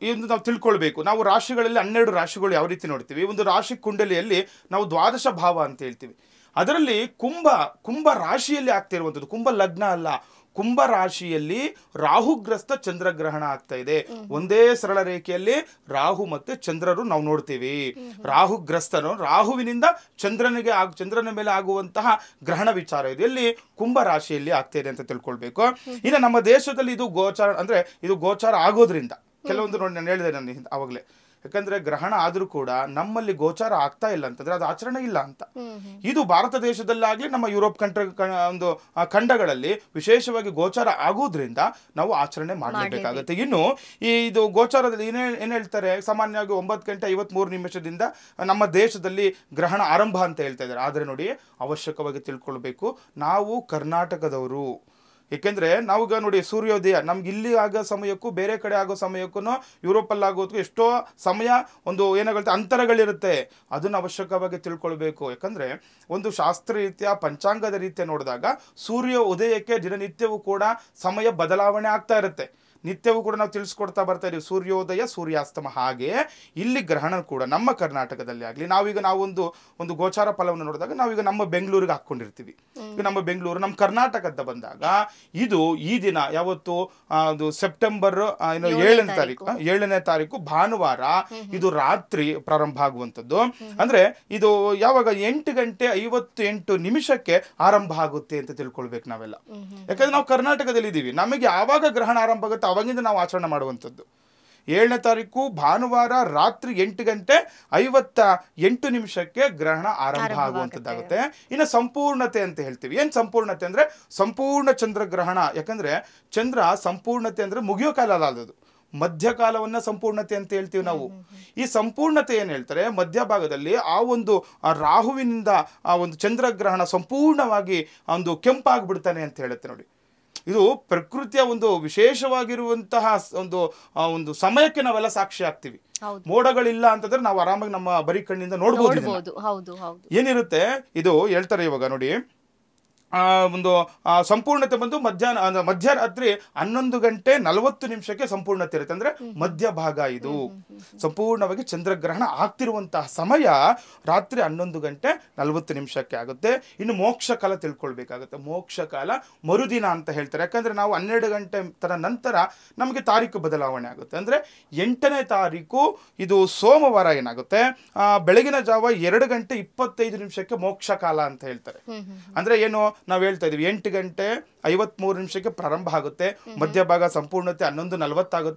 ಎಂದು ನಾವು ತಿಳ್ಕೊಳ್ಬೇಕು. ನಾವು ರಾಶಿಗಳಲ್ಲಿ 12 ರಾಶಿಗಳು ಯಾವ ರೀತಿ ನೋಡ್ತೀವಿ, ಒಂದು ರಾಶಿ ಕುಂಡಲಿಯಲ್ಲಿ ನಾವು ದ್ವಾದಶ ಭಾವ ಅಂತ ಹೇಳ್ತೀವಿ. ಅದರಲ್ಲಿ ಕುಂಭ ರಾಶಿಯಲ್ಲಿ ಆಗ್ತಿರುವಂಥದ್ದು, ಕುಂಭ ಲಗ್ನ ಅಲ್ಲ, ಕುಂಭ ರಾಶಿಯಲ್ಲಿ ರಾಹುಗ್ರಸ್ತ ಚಂದ್ರಗ್ರಹಣ ಆಗ್ತಾ ಇದೆ. ಒಂದೇ ಸರಳ ರೇಖೆಯಲ್ಲಿ ರಾಹು ಮತ್ತೆ ಚಂದ್ರರು ನಾವು ನೋಡ್ತೀವಿ. ರಾಹುಗ್ರಸ್ತನು ರಾಹುವಿನಿಂದ ಚಂದ್ರನ ಮೇಲೆ ಆಗುವಂತಹ ಗ್ರಹಣ ವಿಚಾರ ಇದೆ, ಎಲ್ಲಿ ಕುಂಭ ರಾಶಿಯಲ್ಲಿ ಆಗ್ತಾ ಇದೆ ಅಂತ ತಿಳ್ಕೊಳ್ಬೇಕು. ಇನ್ನು ನಮ್ಮ ದೇಶದಲ್ಲಿ ಇದು ಗೋಚಾರ ಅಂದ್ರೆ ಇದು ಗೋಚಾರ ಆಗೋದ್ರಿಂದ ಕೆಲವೊಂದು ನೋಡಿ, ನಾನು ಹೇಳಿದೆ ನಾನು ಅವಾಗಲೇ, ಯಾಕಂದ್ರೆ ಗ್ರಹಣ ಆದ್ರೂ ಕೂಡ ನಮ್ಮಲ್ಲಿ ಗೋಚಾರ ಆಗ್ತಾ ಇಲ್ಲ ಅಂತಂದ್ರೆ ಅದು ಆಚರಣೆ ಇಲ್ಲ ಅಂತ. ಇದು ಭಾರತ ದೇಶದಲ್ಲಾಗ್ಲಿ ನಮ್ಮ ಯುರೋಪ್ ಒಂದು ಖಂಡಗಳಲ್ಲಿ ವಿಶೇಷವಾಗಿ ಗೋಚಾರ ಆಗೋದ್ರಿಂದ ನಾವು ಆಚರಣೆ ಮಾಡಲೇಬೇಕಾಗುತ್ತೆ. ಇನ್ನು ಇದು ಗೋಚಾರದಲ್ಲಿ ಏನ್ ಹೇಳ್ತಾರೆ, ಸಾಮಾನ್ಯವಾಗಿ 9:53 ನಮ್ಮ ದೇಶದಲ್ಲಿ ಗ್ರಹಣ ಆರಂಭ ಅಂತ ಹೇಳ್ತಾ ಇದ್ದಾರೆ. ಆದ್ರೆ ನೋಡಿ, ಅವಶ್ಯಕವಾಗಿ ತಿಳ್ಕೊಳ್ಬೇಕು, ನಾವು ಕರ್ನಾಟಕದವರು. ಏಕೆಂದ್ರೆ ನಾವೀಗ ನೋಡಿ, ಸೂರ್ಯೋದಯ ನಮ್ಗೆ ಇಲ್ಲಿ ಆಗೋ ಸಮಯಕ್ಕೂ ಬೇರೆ ಕಡೆ ಆಗೋ ಸಮಯಕ್ಕೂ ಯುರೋಪಲ್ಲಿ ಆಗೋದಕ್ಕೂ ಎಷ್ಟೋ ಸಮಯ ಒಂದು ಏನಾಗುತ್ತೆ ಅಂತರಗಳಿರುತ್ತೆ. ಅದನ್ನು ಅವಶ್ಯಕವಾಗಿ ತಿಳ್ಕೊಳ್ಬೇಕು. ಯಾಕಂದ್ರೆ ಒಂದು ಶಾಸ್ತ್ರ ರೀತಿಯ ಪಂಚಾಂಗದ ರೀತಿಯ ನೋಡಿದಾಗ ಸೂರ್ಯ ಉದಯಕ್ಕೆ ದಿನನಿತ್ಯವೂ ಕೂಡ ಸಮಯ ಬದಲಾವಣೆ ಆಗ್ತಾ ಇರುತ್ತೆ. ನಿತ್ಯವೂ ಕೂಡ ನಾವು ತಿಳಿಸ್ಕೊಡ್ತಾ ಬರ್ತಾ ಇದೀವಿ, ಸೂರ್ಯೋದಯ ಸೂರ್ಯಾಸ್ತಮ. ಹಾಗೆ ಇಲ್ಲಿ ಗ್ರಹಣ ಕೂಡ ನಮ್ಮ ಕರ್ನಾಟಕದಲ್ಲಿ ಆಗಲಿ, ನಾವೊಂದು ಗೋಚಾರ ಫಲವನ್ನು ನೋಡಿದಾಗ ನಾವೀಗ ನಮ್ಮ ಬೆಂಗಳೂರಿಗೆ ಹಾಕೊಂಡಿರ್ತೀವಿ. ಈಗ ನಮ್ಮ ಬೆಂಗಳೂರು ನಮ್ಮ ಕರ್ನಾಟಕದ ಬಂದಾಗ ಇದು ಈ ದಿನ ಯಾವತ್ತು ಸೆಪ್ಟೆಂಬರ್ 7ನೇ ತಾರೀಕು ಭಾನುವಾರ, ಇದು ರಾತ್ರಿ ಪ್ರಾರಂಭ ಆಗುವಂಥದ್ದು. ಅಂದ್ರೆ ಇದು ಯಾವಾಗ 8:58 ಆರಂಭ ಆಗುತ್ತೆ ಅಂತ ತಿಳ್ಕೊಳ್ಬೇಕು ನಾವೆಲ್ಲ. ಯಾಕಂದ್ರೆ ನಾವು ಕರ್ನಾಟಕದಲ್ಲಿ ಇದ್ದೀವಿ, ನಮಗೆ ಯಾವಾಗ ಗ್ರಹಣ ಆರಂಭ ಆಗುತ್ತೆ ಅವಾಗಿಂದ ನಾವು ಆಚರಣೆ ಮಾಡುವಂಥದ್ದು. 7ನೇ ತಾರೀಕು ಭಾನುವಾರ ರಾತ್ರಿ 8:58 ಗ್ರಹಣ ಆರಂಭ ಆಗುವಂಥದ್ದಾಗುತ್ತೆ. ಇನ್ನು ಸಂಪೂರ್ಣತೆ ಅಂತ ಹೇಳ್ತೀವಿ. ಏನ್ ಸಂಪೂರ್ಣತೆ ಅಂದ್ರೆ ಸಂಪೂರ್ಣ ಚಂದ್ರಗ್ರಹಣ. ಯಾಕಂದ್ರೆ ಚಂದ್ರ ಸಂಪೂರ್ಣತೆ ಅಂದ್ರೆ ಮುಗಿಯೋ ಕಾಲ ಅಲ್ಲ, ಅದು ಮಧ್ಯಕಾಲವನ್ನ ಸಂಪೂರ್ಣತೆ ಅಂತ ಹೇಳ್ತೀವಿ ನಾವು. ಈ ಸಂಪೂರ್ಣತೆ ಏನ್ ಹೇಳ್ತಾರೆ, ಮಧ್ಯಭಾಗದಲ್ಲಿ ರಾಹುವಿನಿಂದ ಆ ಒಂದು ಚಂದ್ರಗ್ರಹಣ ಸಂಪೂರ್ಣವಾಗಿ ಒಂದು ಕೆಂಪಾಗ್ಬಿಡ್ತಾನೆ ಅಂತ ಹೇಳುತ್ತೆ ನೋಡಿ. ಇದು ಪ್ರಕೃತಿಯ ಒಂದು ವಿಶೇಷವಾಗಿರುವಂತಹ ಒಂದು ಸಮಯಕ್ಕೆ ನಾವೆಲ್ಲ ಸಾಕ್ಷಿ ಆಗ್ತೀವಿ. ಮೋಡಗಳಿಲ್ಲ ಅಂತಂದ್ರೆ ನಾವು ಆರಾಮಾಗಿ ನಮ್ಮ ಬರೀ ಕಣ್ಣಿಂದ ನೋಡ್ಬೋದು. ಏನಿರುತ್ತೆ ಇದು ಹೇಳ್ತಾರೆ ಇವಾಗ ನೋಡಿ, ಒಂದು ಸಂಪೂರ್ಣತೆ ಬಂದು ಮಧ್ಯರಾತ್ರಿ 11:40 ಸಂಪೂರ್ಣತೆ ಇರುತ್ತೆ. ಅಂದ್ರೆ ಮಧ್ಯಭಾಗ ಇದು ಸಂಪೂರ್ಣವಾಗಿ ಚಂದ್ರಗ್ರಹಣ ಆಗ್ತಿರುವಂತಹ ಸಮಯ ರಾತ್ರಿ 11:40 ಆಗುತ್ತೆ. ಇನ್ನು ಮೋಕ್ಷ ಕಾಲ ತಿಳ್ಕೊಳ್ಬೇಕಾಗುತ್ತೆ. ಮೋಕ್ಷ ಕಾಲ ಮರುದಿನ ಅಂತ ಹೇಳ್ತಾರೆ. ಯಾಕಂದ್ರೆ ನಾವು 12 ಗಂಟೆ ನಂತರ ನಮಗೆ ತಾರೀಕು ಬದಲಾವಣೆ ಆಗುತ್ತೆ. ಅಂದ್ರೆ 8ನೇ ತಾರೀಕು ಇದು ಸೋಮವಾರ ಏನಾಗುತ್ತೆ, ಬೆಳಗಿನ ಜಾವ 2:25 ಮೋಕ್ಷ ಕಾಲ ಅಂತ ಹೇಳ್ತಾರೆ. ಅಂದ್ರೆ ಏನು ನಾವು ಹೇಳ್ತಾ ಇದೀವಿ, 8:53 ಪ್ರಾರಂಭ ಆಗುತ್ತೆ, ಮಧ್ಯಭಾಗ ಸಂಪೂರ್ಣತೆ 11:40 ಆಗುತ್ತೆ.